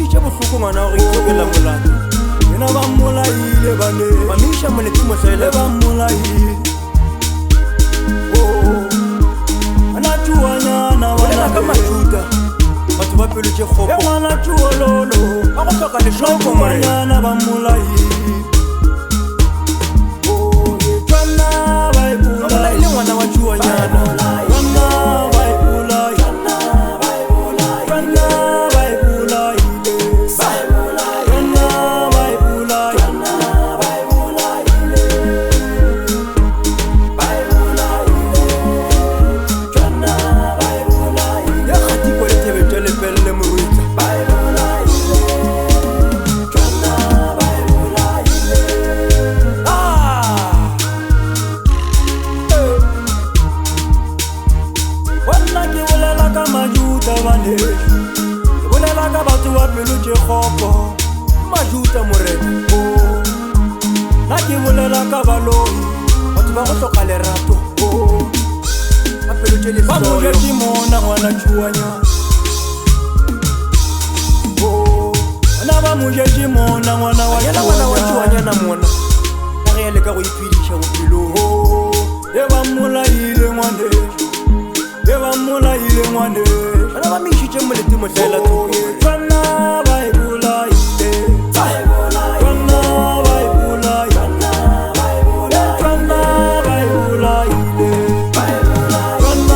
mokušitše bohloko ngwana wa go itlhokela molato ena ba mmolaile bane mamiša molete mosaele ba mmolaile ana tuanyana bolela ka majuta batho ba pelotše kgopo ngwana tuololo a go hloka lešoko more tuanyana ba mmolaile molaile ngwana wa tuanyana ke bolela ka batho ba pelo tše kgopo majuta morena nna ke bolela ka baloi batho ba go hloka lerato ba pelotše ba mojetše mona ngwana tšhuanyana ana ba mojetše mona ngwana wa tšhuanyana mona ka ge ya leka go iphediša bophelong e ba mmolaile ngwane e ba mmolaile ngwane bana ba mešitše molete mohlaela tšwana ba e bolaile tšwana ba e bolaile tšwana ba e bolaile tšwana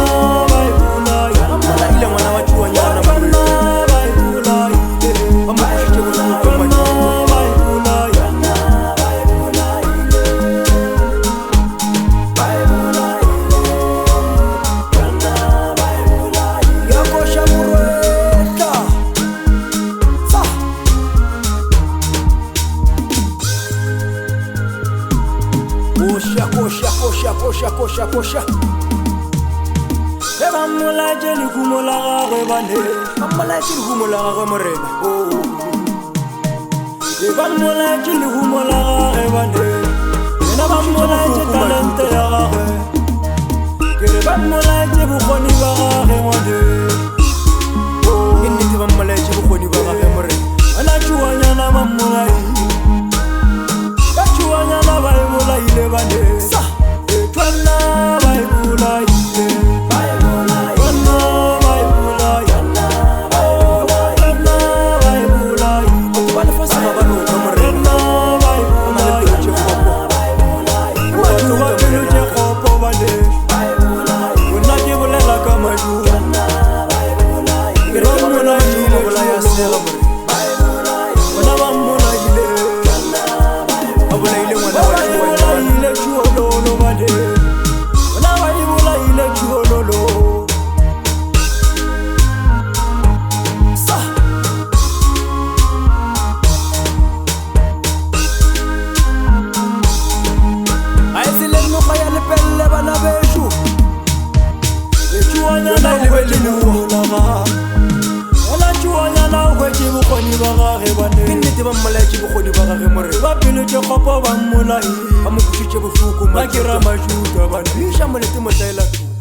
ba e bolaile molaile ngwana wa tšhuanyana tšwana ba e bolaile ba mokušitše bohloko tšwana ba e bolaile ya koša morwetla sa koša e ba mmolaetše lekumo la gagwe bane ba mmolaetše lehumo la gagwe morena e ba mmolaetše lehumo la gagwe bane ena ba mmolaetše talente ya gagwe ke re ba mmolaetše bokgoni ba gagwe ngwane ke nnete ba mmolaetše bokgoni ba gagwe morena ana tšhuanyana ba mmolaile ka tšhuanyana ba e bolaile bane tšwana ba e bolaile ke nnete ba mmolaetše bokgoni ba gage more ba pelotše kgopo ba mmolai ba mokušitše bohloko ba kera majuta bane iša molete mohlaela